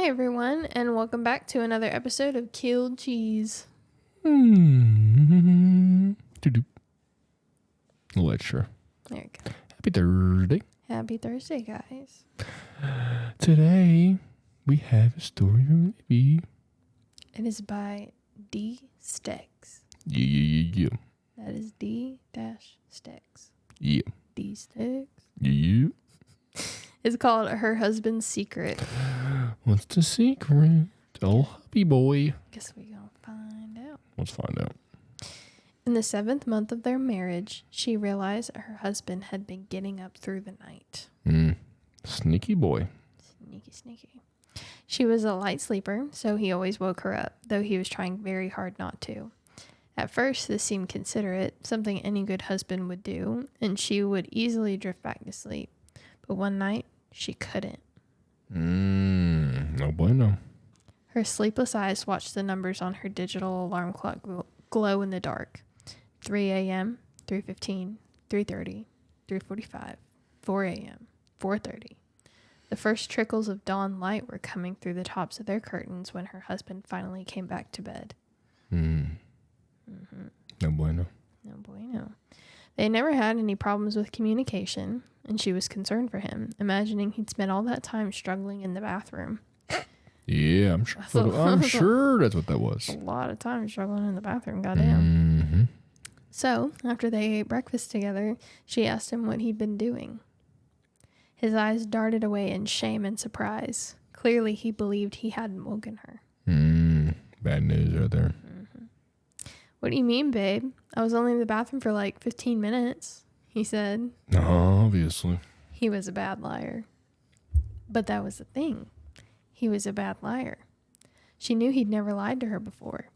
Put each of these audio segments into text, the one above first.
Hi, everyone, and welcome back to another episode of Killed Cheese. Doo-doo. Lecture. There you go. Happy Thursday. Happy Thursday, guys. Today, we have a story from Libby. It is by D. Sticks. Yeah. That is D-Sticks. Yeah. D. Sticks. Yeah. It's called Her Husband's Secret. What's the secret? Oh, hubby boy. Guess we gonna find out. Let's find out. In the 7th month of their marriage, she realized her husband had been getting up through the night. Sneaky boy. Sneaky. She was a light sleeper, so he always woke her up, though he was trying very hard not to. At first, this seemed considerate, something any good husband would do, and she would easily drift back to sleep. But one night, she couldn't. No bueno. Her sleepless eyes watched the numbers on her digital alarm clock glow in the dark. 3 a.m., 3:15, 3:30, 3:45, 4 a.m., 4:30. The first trickles of dawn light were coming through the tops of their curtains when her husband finally came back to bed. No bueno. No bueno. They never had any problems with communication, and she was concerned for him, imagining he'd spent all that time struggling in the bathroom. Yeah, I'm sure that's what that was. A lot of time struggling in the bathroom, goddamn. So, after they ate breakfast together, she asked him what he'd been doing. His eyes darted away in shame and surprise. Clearly, he believed he hadn't woken her. Bad news right there. What do you mean, babe? I was only in the bathroom for like 15 minutes, he said. Obviously. He was a bad liar. But that was the thing. He was a bad liar. She knew he'd never lied to her before.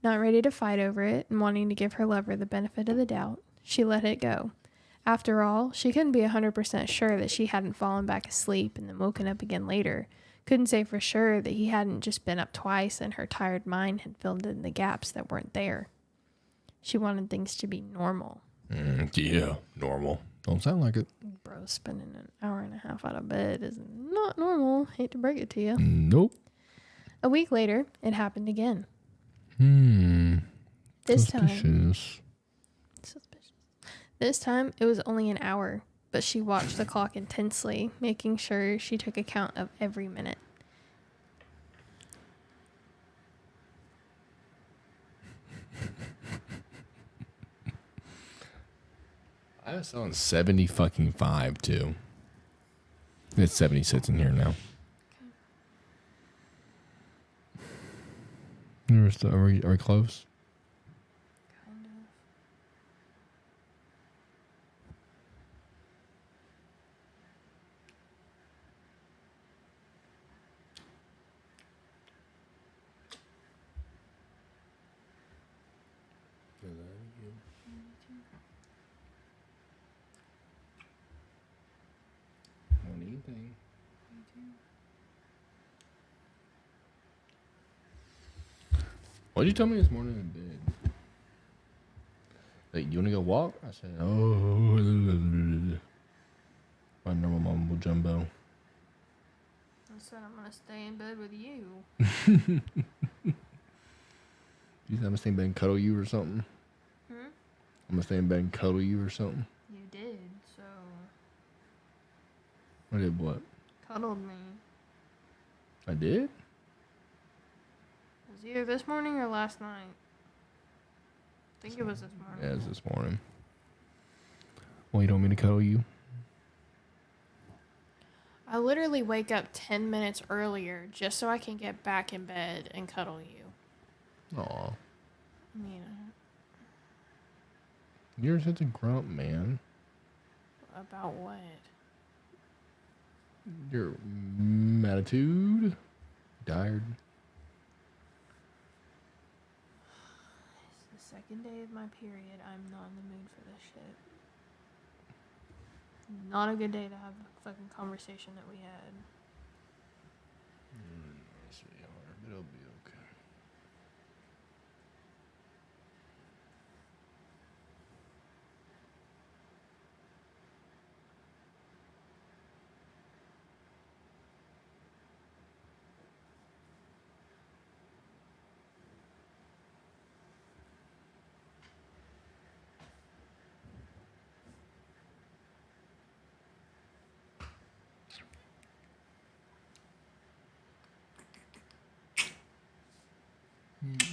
Not ready to fight over it and wanting to give her lover the benefit of the doubt, she let it go. After all, she couldn't be 100% sure that she hadn't fallen back asleep and then woken up again later. Couldn't say for sure that he hadn't just been up twice and her tired mind had filled in the gaps that weren't there. She wanted things to be normal. Yeah, normal. Don't sound like it. Bro, spending an hour and a half out of bed is not normal. Hate to break it to you. Nope. A week later, it happened again. Suspicious. This time, it was only an hour, but she watched the clock intensely, making sure she took account of every minute. I was on 70 fucking 5 too. It's 76 in here now. Are we close? Kind of. Anything. What'd you tell me this morning in bed? Like, you want to go walk? I said, my normal mumbo jumbo. I said I'm going to stay in bed with you. You said I'm going to stay in bed and cuddle you or something? I'm going to stay in bed and cuddle you or something? You did, so... I did what? Cuddled me. I did? It was either this morning or last night. I think it was this morning. Yeah, it's this morning. Well, you don't want me to cuddle you? I literally wake up 10 minutes earlier just so I can get back in bed and cuddle you. Aw. You know. You're such a grump, man. About what? Your attitude? Tired? It's the second day of my period. I'm not in the mood for this shit. Not a good day to have the fucking conversation that we had. Yes, we are. It'll be okay. It's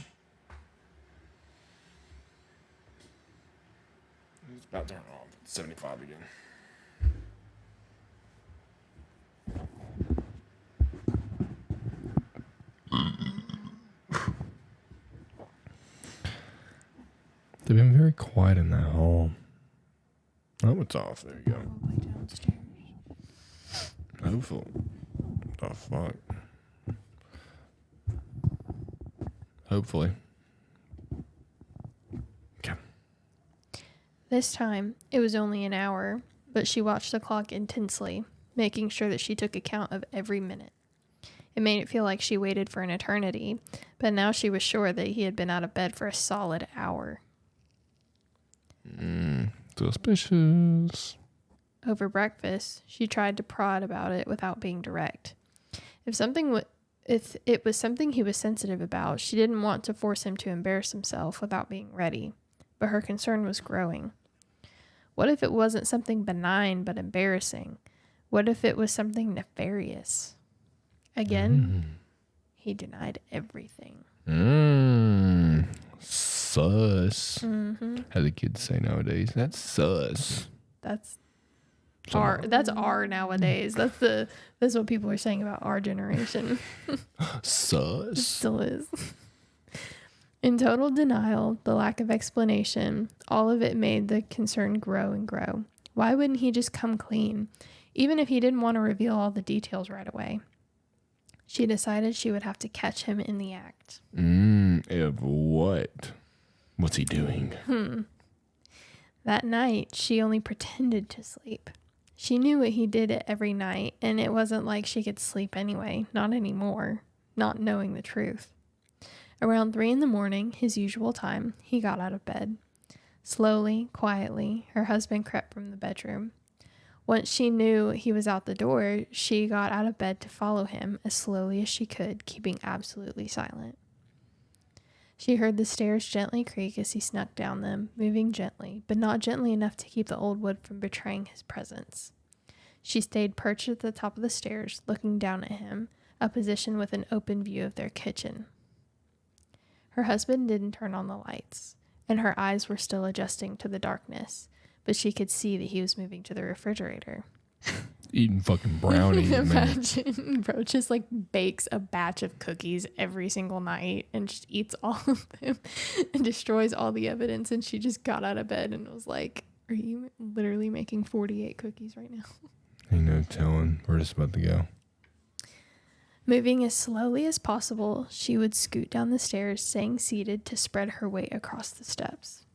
about to turn off. It's 75 again. They've been very quiet in that hall. Oh, it's off. There you go. Probably downstairs. Hopefully. Oh, fuck. Hopefully. Okay. This time, it was only an hour, but she watched the clock intensely, making sure that she took account of every minute. It made it feel like she waited for an eternity, but now she was sure that he had been out of bed for a solid hour. Suspicious. Over breakfast, she tried to prod about it without being direct. If it was something he was sensitive about, she didn't want to force him to embarrass himself without being ready, but her concern was growing. What if it wasn't something benign but embarrassing? What if it was something nefarious? Again, he denied everything. Sus. How the kids say nowadays. That's sus. That's R nowadays. That's what people are saying about our generation. Sus. It still is. In total denial, the lack of explanation, all of it made the concern grow and grow. Why wouldn't he just come clean, even if he didn't want to reveal all the details right away? She decided she would have to catch him in the act. Of what? What's he doing? That night, she only pretended to sleep. She knew what he did every night, and it wasn't like she could sleep anyway. Not anymore. Not knowing the truth. Around 3 a.m, his usual time, he got out of bed. Slowly, quietly, her husband crept from the bedroom. Once she knew he was out the door, she got out of bed to follow him as slowly as she could, keeping absolutely silent. She heard the stairs gently creak as he snuck down them, moving gently, but not gently enough to keep the old wood from betraying his presence. She stayed perched at the top of the stairs, looking down at him, a position with an open view of their kitchen. Her husband didn't turn on the lights, and her eyes were still adjusting to the darkness, but she could see that he was moving to the refrigerator. Eating fucking brownies, man. Imagine, bro, just like bakes a batch of cookies every single night and just eats all of them and destroys all the evidence. And she just got out of bed and was like, are you literally making 48 cookies right now? Ain't no telling. We're just about to go. Moving as slowly as possible, she would scoot down the stairs, staying seated to spread her weight across the steps.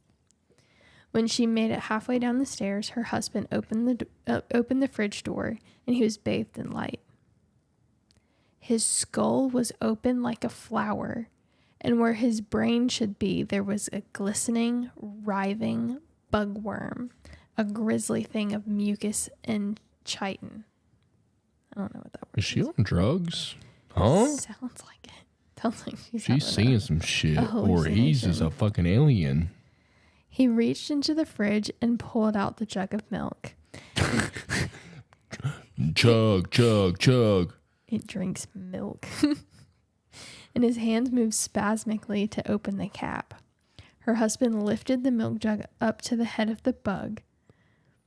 When she made it halfway down the stairs, her husband opened the fridge door, and he was bathed in light. His skull was open like a flower, and where his brain should be, there was a glistening, writhing bugworm, a grisly thing of mucus and chitin. I don't know what that word is. Is she on drugs? Huh? Sounds like it. Sounds like She's seeing some shit, or he's just a fucking alien. He reached into the fridge and pulled out the jug of milk. Chug, chug, chug. It drinks milk. And his hands moved spasmically to open the cap. Her husband lifted the milk jug up to the head of the bug.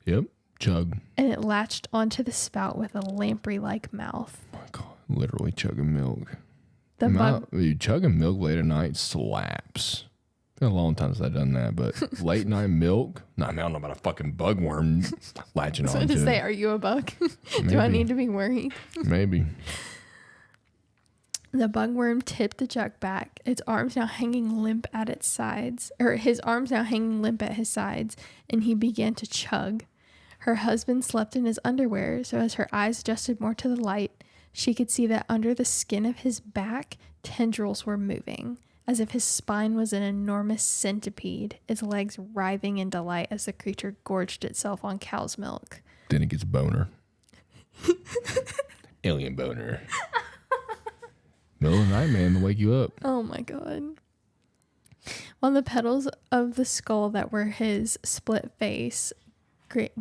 Yep, chug. And it latched onto the spout with a lamprey-like mouth. Oh my God, literally chugging milk. Bug. Chugging milk late at night slaps. Been a long time since I've done that, but late night milk? No, I don't know about a fucking bugworm latching So onto to it. say, are you a bug? Maybe. Do I need to be worried? Maybe. The bugworm tipped the jug back, its arms now hanging limp at its sides, or his arms now hanging limp at his sides, and he began to chug. Her husband slept in his underwear, so as her eyes adjusted more to the light, she could see that under the skin of his back, tendrils were moving, as if his spine was an enormous centipede, its legs writhing in delight as the creature gorged itself on cow's milk. Then it gets boner. Alien boner. Middle of the night, man, to wake you up. Oh my God. While the petals of the skull that were his split face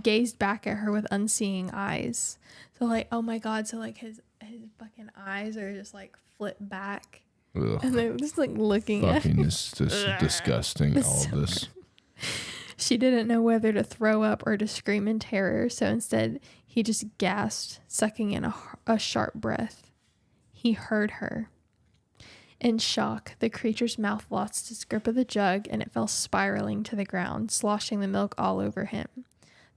gazed back at her with unseeing eyes. So like, oh my God, so like his fucking eyes are just like flipped back. Ugh. And they were just like looking at Fucking her. this disgusting. All of this. She didn't know whether to throw up or to scream in terror, so instead he just gasped, sucking in a sharp breath. He heard her. In shock, the creature's mouth lost its grip of the jug and it fell spiraling to the ground, sloshing the milk all over him.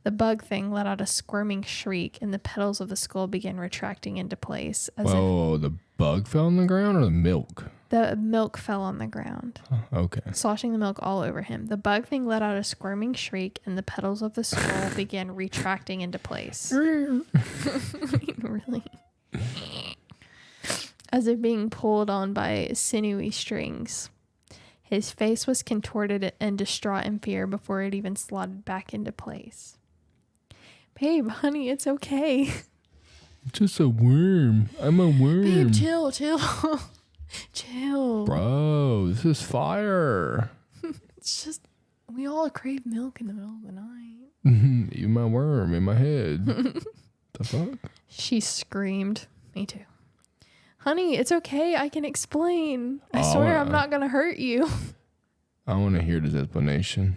The bug thing let out a squirming shriek, and the petals of the skull began retracting into place. Whoa, the bug fell on the ground or the milk? The milk fell on the ground, Okay. sloshing the milk all over him. The bug thing let out a squirming shriek, and the petals of the skull began retracting into place. Really? As if being pulled on by sinewy strings. His face was contorted and distraught in fear before it even slotted back into place. Babe, honey, it's okay. It's just a worm. I'm a worm. Babe, chill. Chill. Bro, this is fire. It's just, we all crave milk in the middle of the night. You my worm in my head. The fuck? She screamed. Me too. Honey, it's okay. I can explain. I swear I'm not going to hurt you. I want to hear this explanation.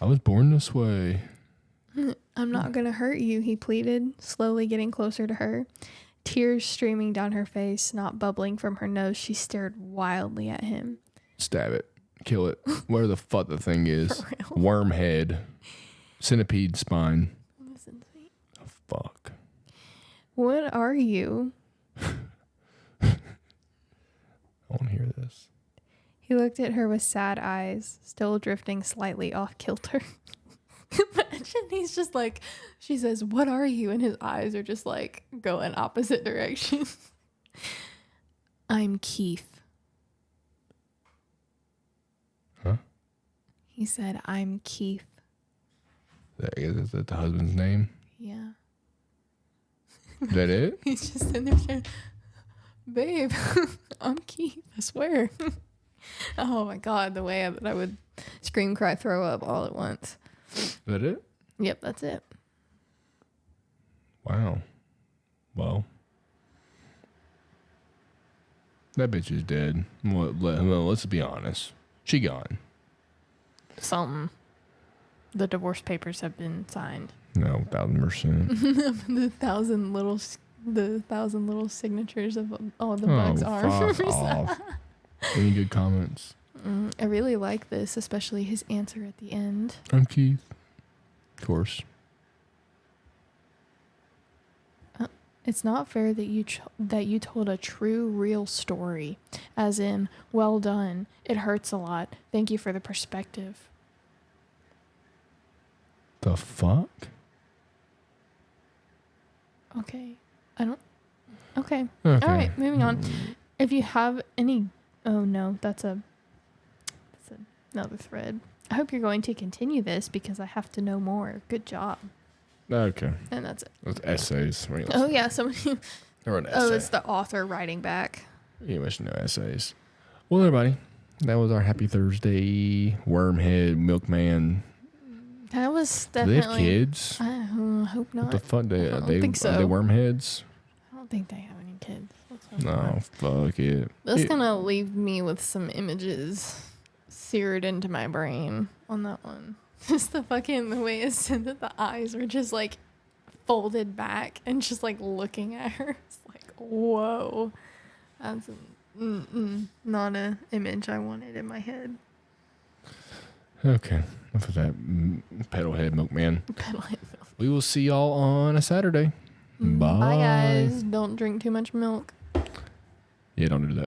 I was born this way. I'm not going to hurt you, he pleaded, slowly getting closer to her. Tears streaming down her face, snot bubbling from her nose, she stared wildly at him. Stab it. Kill it. Whatever the fuck the thing is. For real. Worm head. Centipede spine. Listen to me. Oh, fuck. What are you? I want to hear this. He looked at her with sad eyes, still drifting slightly off kilter. Imagine he's just like, she says, what are you? And his eyes are just like going opposite directions. I'm Keith. Huh? He said, I'm Keith. Is that the husband's name? Yeah. Is that it? He's just sitting there saying, babe, I'm Keith, I swear. Oh my God, the way that I would scream, cry, throw up all at once. Is that it? Yep, that's it. Wow. Well, that bitch is dead. Well, let's be honest. She gone. Something. The divorce papers have been signed. No, 1,000%. the thousand little signatures of all the bugs' arms. Fuck off. Any good comments? I really like this, especially his answer at the end. I'm Keith. Of course. It's not fair that you told a true, real story. As in, well done. It hurts a lot. Thank you for the perspective. The fuck? Okay. Okay. Okay. All right, moving on. If you have any... Oh, no, that's another thread. I hope you're going to continue this because I have to know more. Good job. Okay. And that's it. It's essays. Oh, yeah, somebody... Or an essay. Oh, it's the author writing back. You must know essays. Well, everybody, that was our Happy Thursday Wormhead Milkman. That was Do they have definitely... kids? I hope not. What the fuck? I don't think so. Are they wormheads? I don't think they have any kids. Let's hope No, not. fuck it. That's gonna leave me with some images seared into my brain on that one. Just the way it said that the eyes were just like folded back and just like looking at her. It's like, whoa. That's not an image I wanted in my head. Okay. Enough of that pedalhead milkman. Pedalhead milk. We will see y'all on a Saturday. Bye. Bye, guys. Don't drink too much milk. Yeah, don't do that.